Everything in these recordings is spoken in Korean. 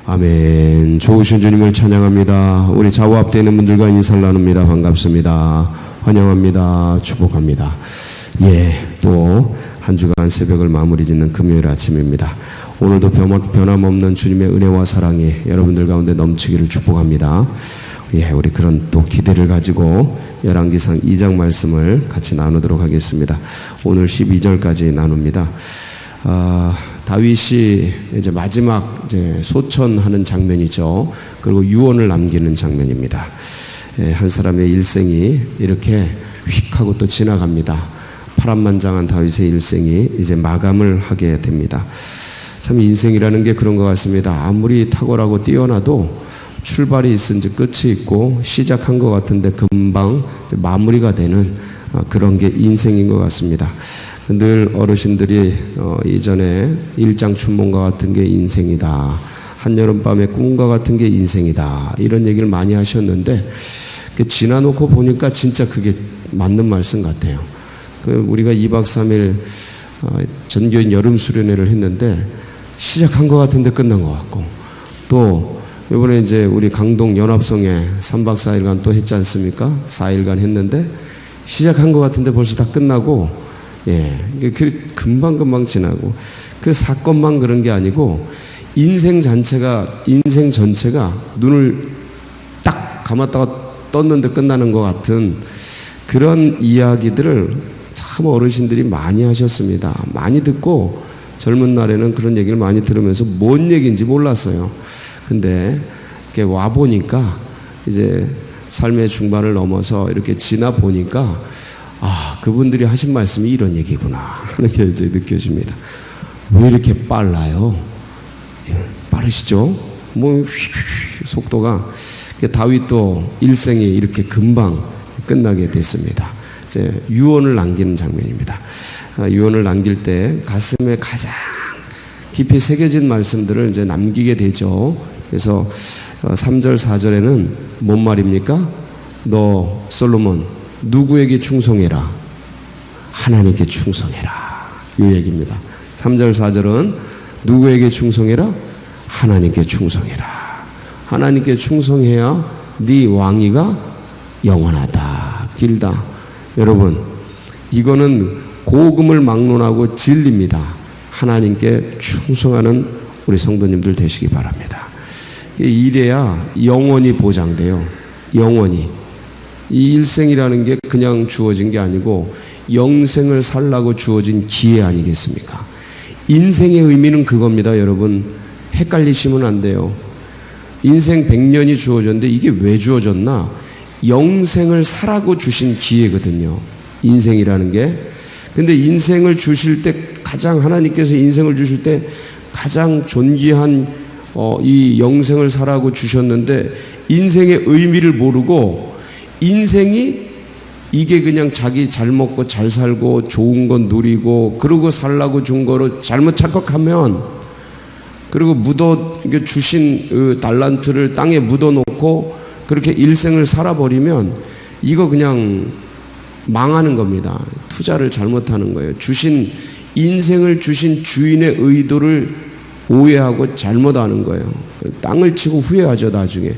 아멘. 좋으신 주님을 찬양합니다. 우리 좌우 앞에 있는 분들과 인사를 나눕니다. 반갑습니다. 환영합니다. 축복합니다. 또 한 주간 새벽을 마무리 짓는 금요일 아침입니다. 오늘도 변함없는 주님의 은혜와 사랑이 여러분들 가운데 넘치기를 축복합니다. 우리 그런 또 기대를 가지고 열왕기상 2장 말씀을 같이 나누도록 하겠습니다. 오늘 12절까지 나눕니다. 다윗이 이제 마지막 소천하는 장면이죠. 그리고 유언을 남기는 장면입니다. 한 사람의 일생이 이렇게 휙 하고 또 지나갑니다. 파란만장한 다윗의 일생이 이제 마감을 하게 됩니다. 참 인생이라는 게 그런 것 같습니다. 아무리 탁월하고 뛰어나도 출발이 있은지 끝이 있고 시작한 것 같은데 금방 마무리가 되는 그런 게 인생인 것 같습니다. 늘 어르신들이 이전에 일장춘몽과 같은 게 인생이다, 한여름밤의 꿈과 같은 게 인생이다, 이런 얘기를 많이 하셨는데 지나놓고 보니까 진짜 그게 맞는 말씀 같아요. 우리가 2박 3일 전교인 여름 수련회를 했는데 시작한 것 같은데 끝난 것 같고, 또 이번에 이제 우리 강동 연합성에 3박 4일간 또 했지 않습니까? 4일간 했는데 시작한 것 같은데 벌써 다 끝나고, 금방금방 지나고, 그 사건만 그런 게 아니고 인생 전체가 눈을 딱 감았다가 떴는데 끝나는 것 같은 그런 이야기들을 참 어르신들이 많이 하셨습니다. 많이 듣고 젊은 날에는 그런 얘기를 많이 들으면서 뭔 얘기인지 몰랐어요. 근데 이렇게 와 보니까 이제 삶의 중반을 넘어서 이렇게 지나 보니까 그분들이 하신 말씀이 이런 얘기구나, 이렇게 이제 느껴집니다. 왜 이렇게 빨라요? 빠르시죠? 속도가. 다윗도 일생이 이렇게 금방 끝나게 됐습니다. 이제 유언을 남기는 장면입니다. 유언을 남길 때 가슴에 가장 깊이 새겨진 말씀들을 이제 남기게 되죠. 그래서 3절 4절에는 뭔 말입니까? 너 솔로몬 누구에게 충성해라? 하나님께 충성해라, 이 얘기입니다. 3절 4절은 누구에게 충성해라? 하나님께 충성해라. 하나님께 충성해야 네 왕위가 영원하다, 길다. 여러분, 이거는 복음을 막론하고 진리입니다. 하나님께 충성하는 우리 성도님들 되시기 바랍니다. 이래야 영원히 보장돼요. 영원히. 이 일생이라는 게 그냥 주어진 게 아니고 영생을 살라고 주어진 기회 아니겠습니까? 인생의 의미는 그겁니다. 여러분, 헷갈리시면 안 돼요. 인생 100년이 주어졌는데 이게 왜 주어졌나? 영생을 사라고 주신 기회거든요, 인생이라는 게. 근데 인생을 주실 때 하나님께서 인생을 주실 때 가장 존귀한 이 영생을 사라고 주셨는데 인생의 의미를 모르고 인생이 이게 그냥 자기 잘 먹고 잘 살고 좋은 건 누리고 그러고 살라고 준 거로 잘못 착각하면, 그리고 주신 그 달란트를 땅에 묻어놓고 그렇게 일생을 살아버리면 이거 그냥 망하는 겁니다. 투자를 잘못하는 거예요. 인생을 주신 주인의 의도를 오해하고 잘못하는 거예요. 땅을 치고 후회하죠, 나중에.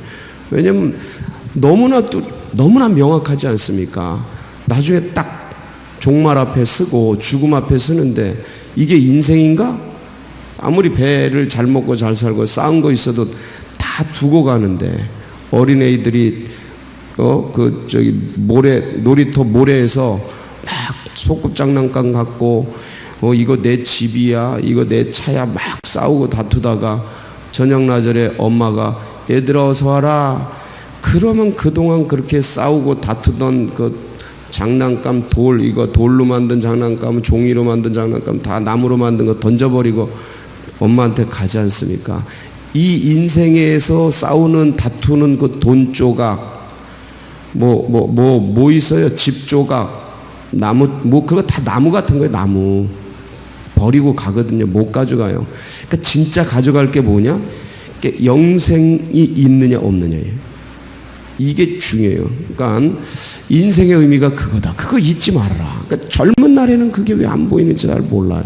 왜냐면 너무나 명확하지 않습니까? 나중에 딱 종말 앞에 쓰고 죽음 앞에 쓰는데 이게 인생인가? 아무리 배를 잘 먹고 잘 살고 쌓은 거 있어도 다 두고 가는데, 어린애들이 놀이터 모래에서 막 소꿉장난감 갖고 이거 내 집이야, 이거 내 차야, 막 싸우고 다투다가 저녁나절에 엄마가 얘들아 어서 와라. 그러면 그동안 그렇게 싸우고 다투던 그 장난감, 돌로 만든 장난감, 종이로 만든 장난감, 다 나무로 만든 거 던져버리고 엄마한테 가지 않습니까? 이 인생에서 싸우는, 다투는 그 돈 조각, 뭐 있어요? 집 조각, 나무, 그거 다 나무 같은 거예요. 나무. 버리고 가거든요. 못 가져가요. 그러니까 진짜 가져갈 게 뭐냐? 영생이 있느냐 없느냐예요. 이게 중요해요. 그러니까 인생의 의미가 그거다. 그거 잊지 말아라. 그러니까 젊은 날에는 그게 왜 안 보이는지 잘 몰라요.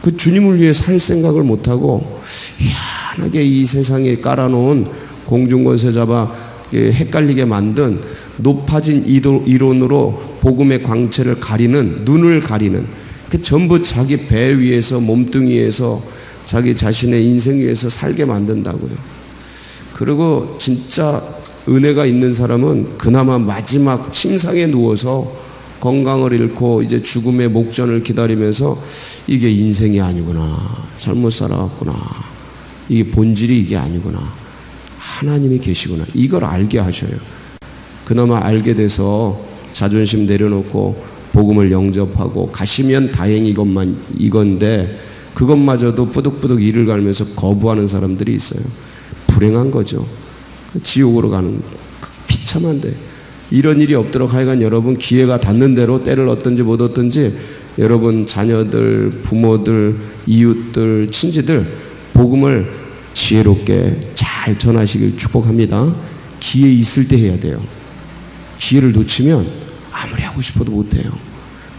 그 주님을 위해 살 생각을 못하고, 이야, 환하게 이 세상에 깔아놓은 공중권세 잡아 헷갈리게 만든 높아진 이론으로 복음의 광채를 가리는, 눈을 가리는, 그 전부 자기 배 위에서, 몸뚱이 위에서, 자기 자신의 인생 위에서 살게 만든다고요. 그리고 진짜 은혜가 있는 사람은 그나마 마지막 침상에 누워서 건강을 잃고 이제 죽음의 목전을 기다리면서 이게 인생이 아니구나, 잘못 살아왔구나, 이게 본질이 이게 아니구나, 하나님이 계시구나, 이걸 알게 하셔요. 그나마 알게 돼서 자존심 내려놓고 복음을 영접하고 가시면 다행히 이건데 그것마저도 뿌득뿌득 이를 갈면서 거부하는 사람들이 있어요. 불행한 거죠. 지옥으로 가는, 비참한데. 이런 일이 없도록 하여간 여러분 기회가 닿는 대로, 때를 얻든지 못 얻든지 여러분 자녀들, 부모들, 이웃들, 친지들 복음을 지혜롭게 잘 전하시길 축복합니다. 기회 있을 때 해야 돼요. 기회를 놓치면 아무리 하고 싶어도 못해요.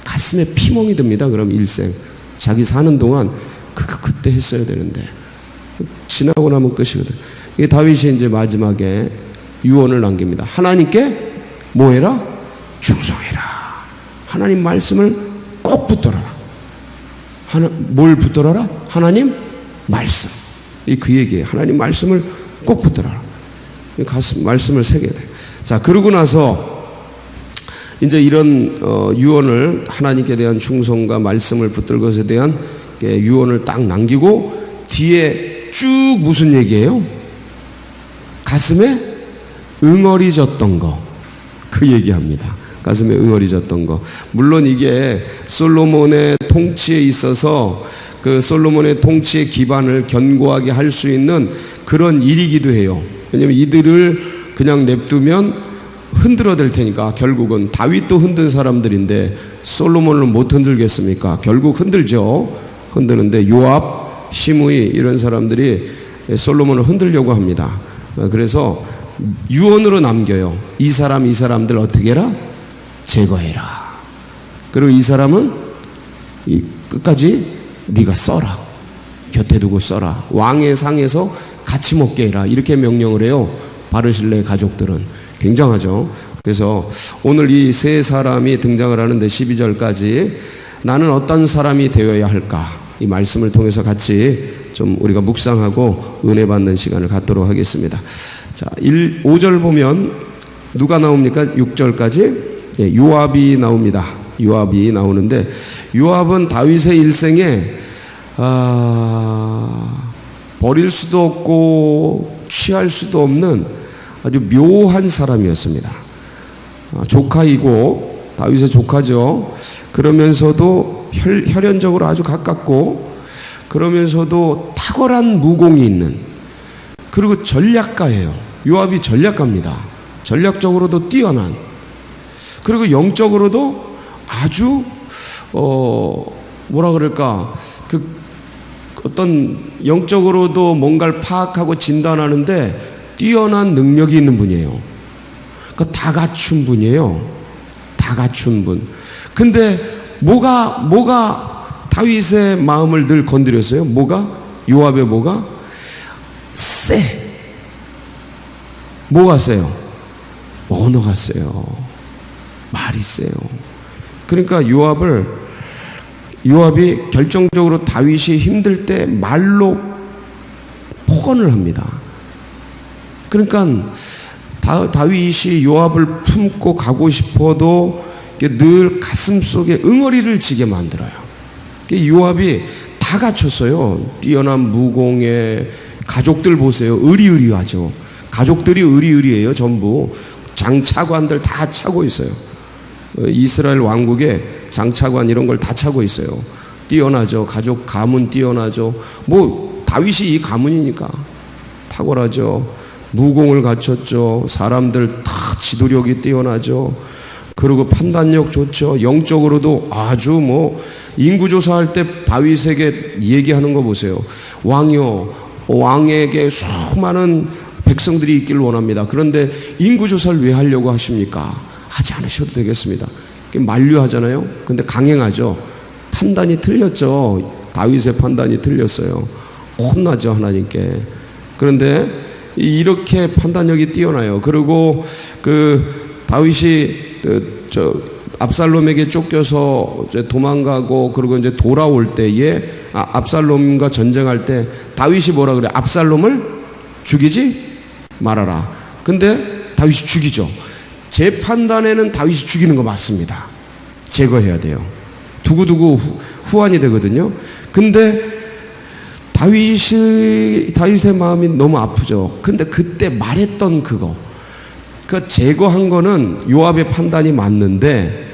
가슴에 피멍이 듭니다. 그럼 일생 자기 사는 동안 그때 했어야 되는데 지나고 나면 끝이거든. 이게 다윗이 이제 마지막에 유언을 남깁니다. 하나님께 뭐해라? 충성해라. 하나님 말씀을 꼭 붙들어라. 뭘 붙들어라? 하나님 말씀. 그 얘기예요. 하나님 말씀을 꼭 붙들어라. 말씀을 새겨야 돼. 자, 그러고 나서 이제 이런 유언을, 하나님께 대한 충성과 말씀을 붙들 것에 대한 유언을 딱 남기고 뒤에 쭉 무슨 얘기예요? 가슴에 응어리 졌던 거, 그 얘기합니다. 가슴에 응어리 졌던 거. 물론 이게 솔로몬의 통치에 있어서 그 솔로몬의 통치의 기반을 견고하게 할 수 있는 그런 일이기도 해요. 왜냐하면 이들을 그냥 냅두면 흔들어댈 테니까. 결국은 다윗도 흔든 사람들인데 솔로몬을 못 흔들겠습니까? 결국 흔들죠. 흔드는데 요압, 시므이 이런 사람들이 솔로몬을 흔들려고 합니다. 그래서 유언으로 남겨요. 이 사람들 어떻게 해라? 제거해라. 그리고 이 사람은 끝까지 네가 써라. 곁에 두고 써라. 왕의 상에서 같이 먹게 해라. 이렇게 명령을 해요. 바르실레 가족들은. 굉장하죠. 그래서 오늘 이 세 사람이 등장을 하는데 12절까지 나는 어떤 사람이 되어야 할까? 이 말씀을 통해서 같이 좀 우리가 묵상하고 은혜 받는 시간을 갖도록 하겠습니다. 자, 5절 보면 누가 나옵니까? 6절까지 요압이 나옵니다. 요압이 나오는데 요압은 다윗의 일생에 버릴 수도 없고 취할 수도 없는 아주 묘한 사람이었습니다. 조카이고 다윗의 조카죠. 그러면서도 혈연적으로 아주 가깝고 그러면서도 탁월한 무공이 있는, 그리고 전략가예요. 요압이 전략가입니다. 전략적으로도 뛰어난, 그리고 영적으로도 아주 뭐라 그럴까, 어떤 영적으로도 뭔가를 파악하고 진단하는데 뛰어난 능력이 있는 분이에요. 그러니까 다 갖춘 분이에요. 다 갖춘 분. 근데 뭐가 다윗의 마음을 늘 건드렸어요? 요압의 뭐가? 뭐가 세요? 언어가 세요. 말이 세요. 그러니까 요압이 결정적으로 다윗이 힘들 때 말로 폭언을 합니다. 그러니까 다윗이 요압을 품고 가고 싶어도 늘 가슴 속에 응어리를 지게 만들어요. 요압이 다 갖췄어요. 뛰어난 무공에, 가족들 보세요. 의리의리하죠. 가족들이 의리의리해요. 전부 장차관들 다 차고 있어요. 이스라엘 왕국에 장차관 이런 걸 다 차고 있어요. 뛰어나죠. 가족 가문 뛰어나죠. 다윗이 이 가문이니까 탁월하죠. 무공을 갖췄죠. 사람들 다 지도력이 뛰어나죠. 그리고 판단력 좋죠. 영적으로도 아주 인구조사할 때 다윗에게 얘기하는 거 보세요. 왕이요, 왕에게 수많은 백성들이 있기를 원합니다. 그런데 인구조사를 왜 하려고 하십니까? 하지 않으셔도 되겠습니다. 만류하잖아요. 근데 강행하죠. 판단이 틀렸죠. 다윗의 판단이 틀렸어요. 혼나죠, 하나님께. 그런데 이렇게 판단력이 뛰어나요. 그리고 다윗이 압살롬에게 쫓겨서 이제 도망가고 그리고 이제 돌아올 때에 압살롬과 전쟁할 때 다윗이 뭐라 그래? 압살롬을 죽이지 말아라. 근데 다윗이 죽이죠. 제 판단에는 다윗이 죽이는 거 맞습니다. 제거해야 돼요. 두고두고 후환이 되거든요. 근데 다윗의 마음이 너무 아프죠. 근데 그때 말했던 그거, 제거한 거는 요압의 판단이 맞는데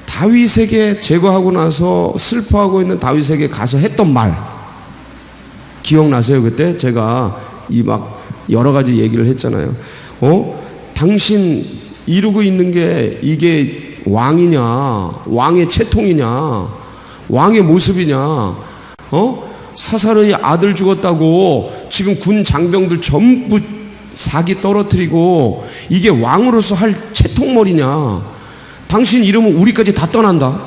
다윗에게 제거하고 나서 슬퍼하고 있는 다윗에게 가서 했던 말 기억나세요? 그때 제가 막 여러 가지 얘기를 했잖아요. 당신 이루고 있는 게 이게 왕이냐, 왕의 채통이냐, 왕의 모습이냐, 사사르의 아들 죽었다고 지금 군 장병들 전부 사기 떨어뜨리고 이게 왕으로서 할 채통머리냐? 당신 이러면 우리까지 다 떠난다.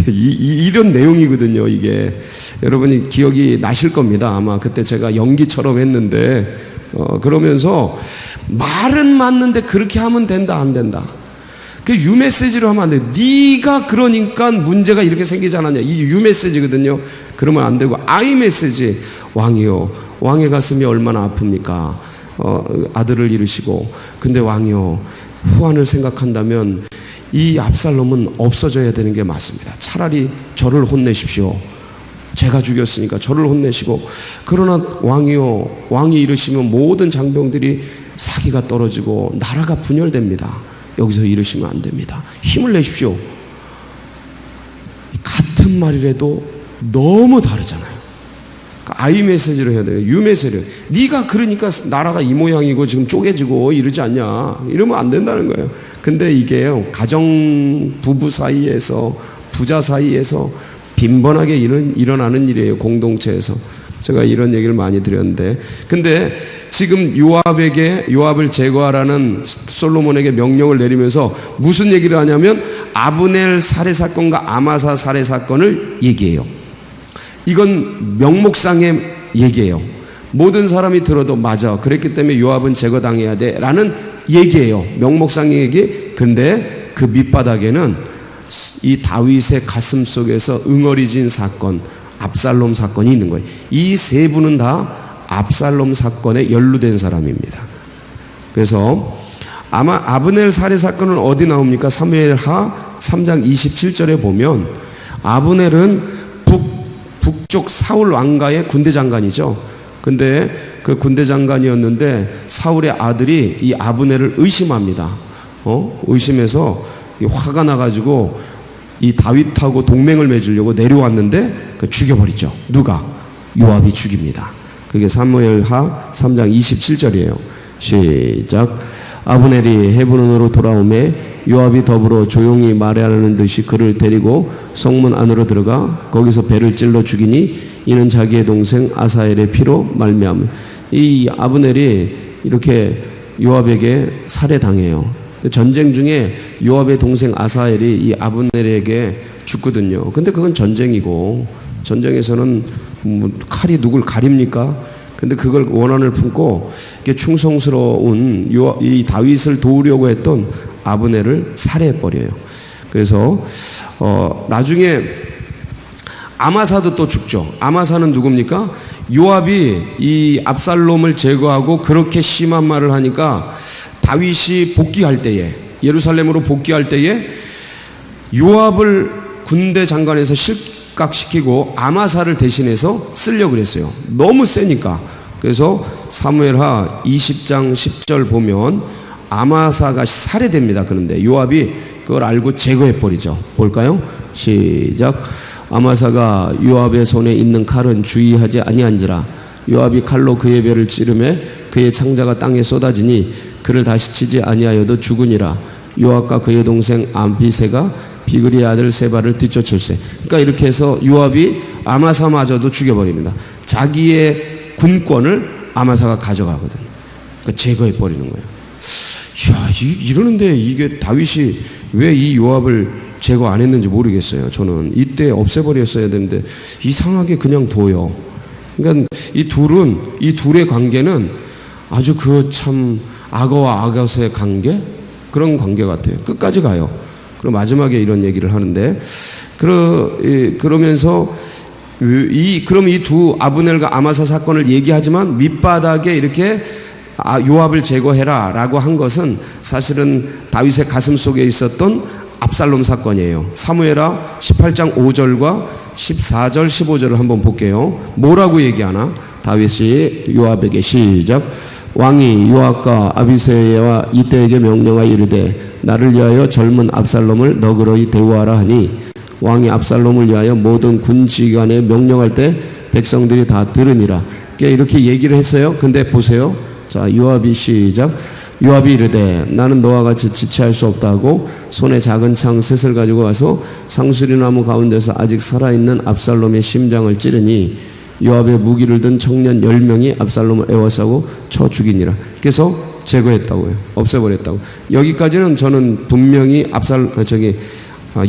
이런 내용이거든요. 이게 여러분이 기억이 나실 겁니다. 아마 그때 제가 연기처럼 했는데 그러면서 말은 맞는데 그렇게 하면 된다 안 된다. 그 유메시지로 하면 안 돼. 네가 그러니까 문제가 이렇게 생기지 않았냐. 이 유메시지거든요. 그러면 안 되고 아이메시지. 왕이요, 왕의 가슴이 얼마나 아픕니까? 아들을 잃으시고. 근데 왕이요, 후환을 생각한다면 이 압살롬은 없어져야 되는 게 맞습니다. 차라리 저를 혼내십시오. 제가 죽였으니까 저를 혼내시고. 그러나 왕이요, 왕이 이르시면 모든 장병들이 사기가 떨어지고 나라가 분열됩니다. 여기서 이러시면 안 됩니다. 힘을 내십시오. 같은 말이라도 너무 다르잖아요. 그러니까 아이 메시지로 해야 돼요. 유 메시지로. 네가 그러니까 나라가 이 모양이고 지금 쪼개지고 이러지 않냐. 이러면 안 된다는 거예요. 근데 이게요, 가정 부부 사이에서, 부자 사이에서 빈번하게 일어나는 일이에요. 공동체에서. 제가 이런 얘기를 많이 드렸는데, 근데 지금 요압을 제거하라는 솔로몬에게 명령을 내리면서 무슨 얘기를 하냐면 아브넬 살해 사건과 아마사 살해 사건을 얘기해요. 이건 명목상의 얘기예요. 모든 사람이 들어도 맞아, 그랬기 때문에 요압은 제거당해야 돼 라는 얘기예요. 명목상의 얘기. 근데 그 밑바닥에는 이 다윗의 가슴 속에서 응어리진 사건, 압살롬 사건이 있는 거예요. 이 세 분은 다 압살롬 사건에 연루된 사람입니다. 그래서 아마 아브넬 살해 사건은 어디 나옵니까? 사무엘하 3장 27절에 보면 아브넬은 북쪽 사울 왕가의 군대 장관이죠. 근데 그 군대 장관이었는데 사울의 아들이 이 아브넬을 의심합니다. 의심해서 화가 나가지고 이 다윗하고 동맹을 맺으려고 내려왔는데 죽여버리죠. 누가? 요압이 죽입니다. 그게 사무엘하 3장 27절이에요. 시작. 아브넬이 헤브론으로 돌아오매 요압이 더불어 조용히 말하라는 듯이 그를 데리고 성문 안으로 들어가 거기서 배를 찔러 죽이니 이는 자기의 동생 아사엘의 피로 말미암아. 이 아브넬이 이렇게 요압에게 살해당해요. 전쟁 중에 요압의 동생 아사엘이 이 아브넬에게 죽거든요. 근데 그건 전쟁이고, 전쟁에서는 칼이 누굴 가립니까? 근데 그걸 원한을 품고 이렇게 충성스러운 이 다윗을 도우려고 했던 아브넬을 살해해버려요. 그래서 나중에 아마사도 또 죽죠. 아마사는 누굽니까? 요압이 이 압살롬을 제거하고 그렇게 심한 말을 하니까 다윗이 복귀할 때에, 예루살렘으로 복귀할 때에 요압을 군대 장관에서 실각시키고 아마사를 대신해서 쓰려고 그랬어요. 너무 세니까. 그래서 사무엘하 20장 10절 보면 아마사가 살해됩니다. 그런데 요압이 그걸 알고 제거해버리죠. 볼까요? 시작. 아마사가 요압의 손에 있는 칼은 주의하지 아니한지라. 요압이 칼로 그의 배를 찌르매 그의 창자가 땅에 쏟아지니 그를 다시 치지 아니하여도 죽으니라. 요압과 그의 동생 암비세가 비그리의 아들 세바를 뒤쫓을세. 그러니까 이렇게 해서 요압이 아마사마저도 죽여버립니다. 자기의 군권을 아마사가 가져가거든. 그러니까 제거해버리는 거예요. 이야, 이러는데 이게 다윗이 왜 이 요압을 제거 안 했는지 모르겠어요. 저는 이때 없애버렸어야 되는데 이상하게 그냥 둬요. 그러니까 이 둘의 관계는 아주 그 참 악어와 악어의 관계, 그런 관계 같아요. 끝까지 가요. 그리고 마지막에 이런 얘기를 하는데, 그러면서 그럼 이 두 아브넬과 아마사 사건을 얘기하지만 밑바닥에 이렇게 요압을 제거해라 라고 한 것은 사실은 다윗의 가슴 속에 있었던 압살롬 사건이에요. 사무엘하 18장 5절과 14절 15절을 한번 볼게요. 뭐라고 얘기하나? 다윗이 요압에게 시작. 왕이 요압과 아비새와 이때에게 명령하여 이르되 나를 위하여 젊은 압살롬을 너그러이 대우하라 하니 왕이 압살롬을 위하여 모든 군 지휘관에 명령할 때 백성들이 다 들으니라. 이렇게 얘기를 했어요. 근데 보세요. 자, 요압이 시작. 요압이 이르되 나는 너와 같이 지체할 수 없다고 손에 작은 창 셋을 가지고 와서 상수리나무 가운데서 아직 살아있는 압살롬의 심장을 찌르니 요압의 무기를 든 청년 10명이 압살롬을 에워싸고 쳐 죽이니라. 그래서 제거했다고요. 없애버렸다고. 여기까지는 저는 분명히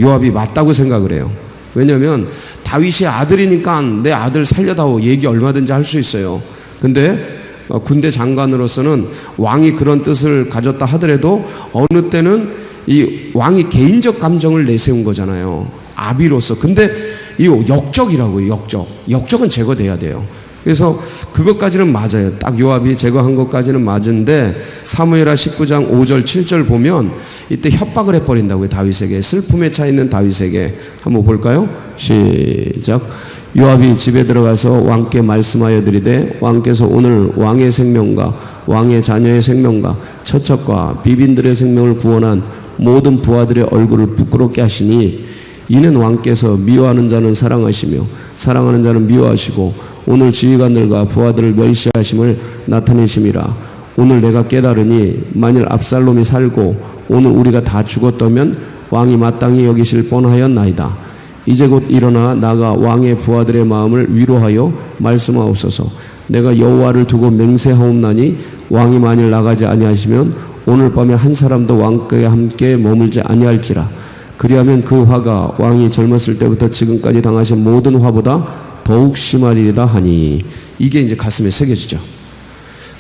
요압이 맞다고 생각을 해요. 왜냐하면 다윗의 아들이니까 내 아들 살려다오 얘기 얼마든지 할 수 있어요. 근데 군대 장관으로서는 왕이 그런 뜻을 가졌다 하더라도 어느 때는 이 왕이 개인적 감정을 내세운 거잖아요. 아비로서. 근데 이 역적이라고요. 역적은 제거돼야 돼요. 그래서 그것까지는 맞아요. 딱 요압이 제거한 것까지는 맞은데 사무엘하 19장 5절 7절 보면 이때 협박을 해버린다고요. 다윗에게. 슬픔에 차 있는 다윗에게. 한번 볼까요? 시작. 요압이 집에 들어가서 왕께 말씀하여 드리되 왕께서 오늘 왕의 생명과 왕의 자녀의 생명과 처첩과 비빈들의 생명을 구원한 모든 부하들의 얼굴을 부끄럽게 하시니 이는 왕께서 미워하는 자는 사랑하시며 사랑하는 자는 미워하시고 오늘 지휘관들과 부하들을 멸시하심을 나타내심이라. 오늘 내가 깨달으니 만일 압살롬이 살고 오늘 우리가 다 죽었다면 왕이 마땅히 여기실 뻔하였나이다. 이제 곧 일어나 나가 왕의 부하들의 마음을 위로하여 말씀하옵소서. 내가 여호와를 두고 맹세하옵나니 왕이 만일 나가지 아니하시면 오늘 밤에 한 사람도 왕께 함께 머물지 아니할지라. 그리하면 그 화가 왕이 젊었을 때부터 지금까지 당하신 모든 화보다 더욱 심하리이다 하니. 이게 이제 가슴에 새겨지죠.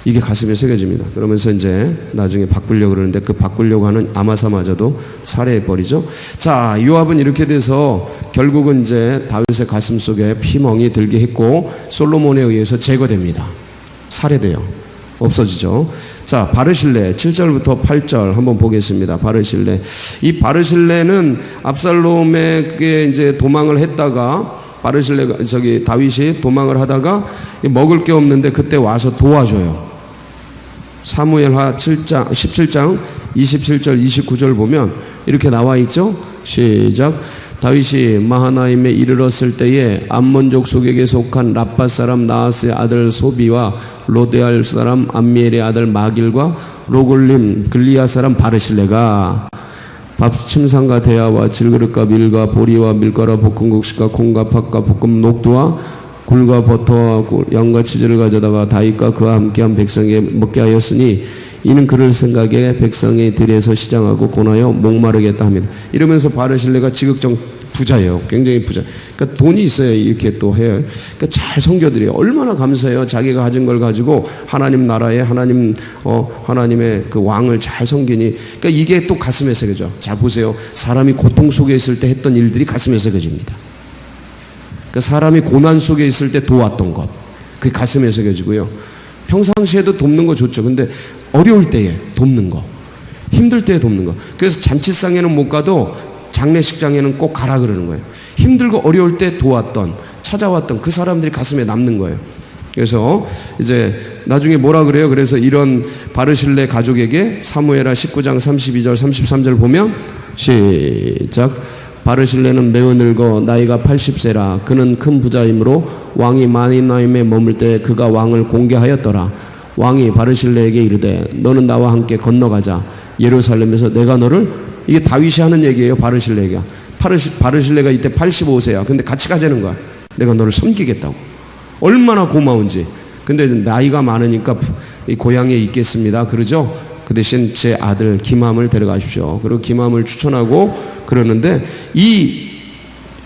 이게 가슴에 새겨집니다. 그러면서 이제 나중에 바꾸려고 그러는데 그 바꾸려고 하는 아마사마저도 살해해버리죠. 자, 요압은 이렇게 돼서 결국은 이제 다윗의 가슴 속에 피멍이 들게 했고 솔로몬에 의해서 제거됩니다. 살해돼요. 없어지죠. 자, 바르실레 7절부터 8절 한번 보겠습니다. 바르실레. 이 바르실레는 압살롬에게 이제 도망을 했다가 다윗이 도망을 하다가 먹을 게 없는데 그때 와서 도와줘요. 사무엘하 17장 27절 29절 보면 이렇게 나와 있죠. 시작. 다윗이 마하나임에 이르렀을 때에 암몬족 속에게 속한 라팟 사람 나하스의 아들 소비와 로데알 사람 암미엘의 아들 마길과 로골림 글리아 사람 바르실레가 밥 침상과 대야와 질그릇과 밀과 보리와 밀가루 볶은 곡식과 콩과 팥과 볶음 녹두와 굴과 버터와 양과 치즈를 가져다가 다윗과 그와 함께한 백성에게 먹게 하였으니 이는 그를 생각에 백성의 들에서 시장하고 고나여 목마르겠다 합니다. 이러면서 바르실레가 지극정 부자예요. 굉장히 부자. 그러니까 돈이 있어야 이렇게 또 해요. 그러니까 잘 섬겨드려요. 얼마나 감사해요. 자기가 가진 걸 가지고 하나님 나라에 하나님의 그 왕을 잘 섬기니. 그러니까 이게 또 가슴에 새겨져. 잘 보세요. 사람이 고통 속에 있을 때 했던 일들이 가슴에 새겨집니다. 그러니까 사람이 고난 속에 있을 때 도왔던 것, 그게 가슴에 새겨지고요. 평상시에도 돕는 거 좋죠. 근데 어려울 때에 돕는 거, 힘들 때에 돕는 거. 그래서 잔치상에는 못 가도 장례식장에는 꼭 가라 그러는 거예요. 힘들고 어려울 때 도왔던, 찾아왔던 그 사람들이 가슴에 남는 거예요. 그래서 이제 나중에 뭐라 그래요? 그래서 이런 바르실레 가족에게 사무엘하 19장 32절 33절 보면 시작. 바르실레는 매우 늙어 나이가 80세라. 그는 큰 부자이므로 왕이 마하나임에 머물 때 그가 왕을 공개하였더라. 왕이 바르실레에게 이르되 너는 나와 함께 건너가자. 예루살렘에서 내가 너를, 이게 다윗이 하는 얘기예요. 바르실레가. 바르실레가 이때 85세야. 근데 같이 가자는 거야. 내가 너를 섬기겠다고. 얼마나 고마운지. 근데 나이가 많으니까 이 고향에 있겠습니다. 그러죠? 그 대신 제 아들 기맘을 데려가십시오. 그리고 기맘을 추천하고 그러는데 이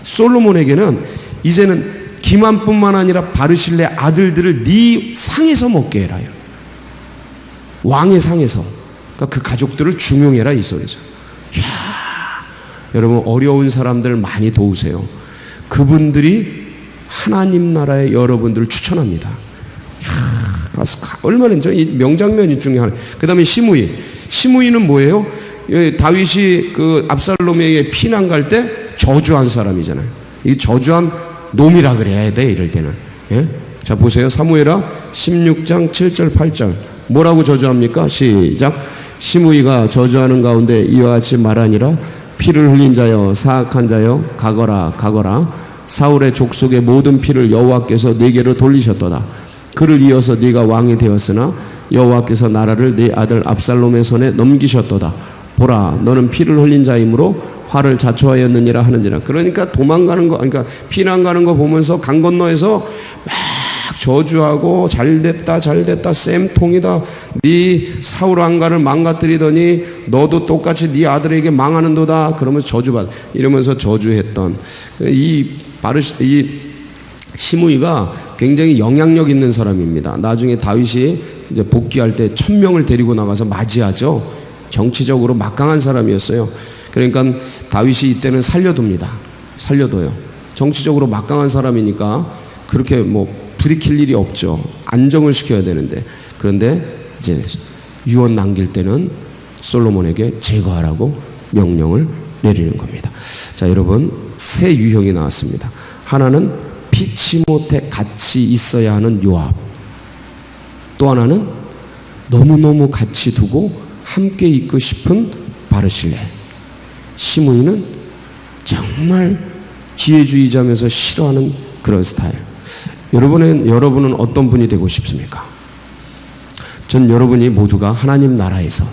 솔로몬에게는 이제는 기만뿐만 아니라 바르실레 아들들을 네 상에서 먹게 해라. 왕의 상에서. 그러니까 그 가족들을 중용해라 이 소리죠. 이야, 여러분 어려운 사람들 많이 도우세요. 그분들이 하나님 나라에 여러분들을 추천합니다. 이야, 얼마나 이 명장면 중에 하나. 그 다음에 시므이. 시므이는 뭐예요? 다윗이 그 압살롬에게 피난 갈 때 저주한 사람이잖아요. 이 저주한 놈이라 그래야 돼 이럴 때는. 예? 자 보세요. 사무엘하 16장 7절 8절 뭐라고 저주합니까? 시작. 시므이가 저주하는 가운데 이와 같이 말하니라. 피를 흘린 자여 사악한 자여 가거라 가거라. 사울의 족속의 모든 피를 여호와께서 네게로 돌리셨도다. 그를 이어서 네가 왕이 되었으나 여호와께서 나라를 네 아들 압살롬의 손에 넘기셨도다. 보라 너는 피를 흘린 자이므로 화를 자초하였느니라 하는지라. 그러니까 도망가는 거, 그러니까 피난 가는 거 보면서 강 건너에서 막 저주하고 잘됐다 잘됐다 쌤통이다 네 사울 왕가를 망가뜨리더니 너도 똑같이 네 아들에게 망하는도다 그러면서 저주받 이러면서 저주했던 이 시므이가 굉장히 영향력 있는 사람입니다. 나중에 다윗이 이제 복귀할 때 1000명을 데리고 나가서 맞이하죠. 정치적으로 막강한 사람이었어요. 그러니까 다윗이 이때는 살려둡니다. 살려둬요. 정치적으로 막강한 사람이니까 그렇게 뭐 부딪힐 일이 없죠. 안정을 시켜야 되는데. 그런데 이제 유언 남길 때는 솔로몬에게 제거하라고 명령을 내리는 겁니다. 자, 여러분 세 유형이 나왔습니다. 하나는 피치 못해 같이 있어야 하는 요압. 또 하나는 너무너무 같이 두고 함께 있고 싶은 바르실레. 시므이는 정말 기회주의자면서 싫어하는 그런 스타일. 여러분은 어떤 분이 되고 싶습니까? 전 여러분이 모두가 하나님 나라에서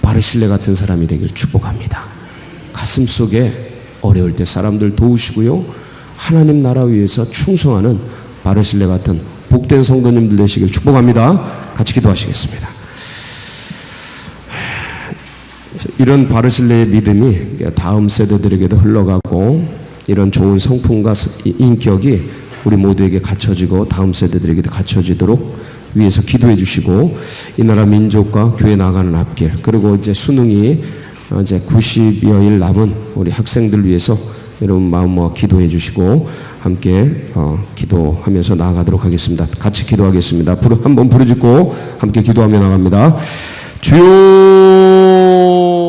바르실레 같은 사람이 되길 축복합니다. 가슴 속에 어려울 때 사람들 도우시고요. 하나님 나라 위해서 충성하는 바르실레 같은 복된 성도님들 되시길 축복합니다. 같이 기도하시겠습니다. 이런 바르실레의 믿음이 다음 세대들에게도 흘러가고 이런 좋은 성품과 인격이 우리 모두에게 갖춰지고 다음 세대들에게도 갖춰지도록 위해서 기도해 주시고 이 나라 민족과 교회 나가는 앞길 그리고 이제 수능이 이제 90여일 남은 우리 학생들 위해서 여러분 마음 모아 기도해 주시고 함께 기도하면서 나아가도록 하겠습니다. 같이 기도하겠습니다. 한번 부르짖고 함께 기도하며 나갑니다. 주여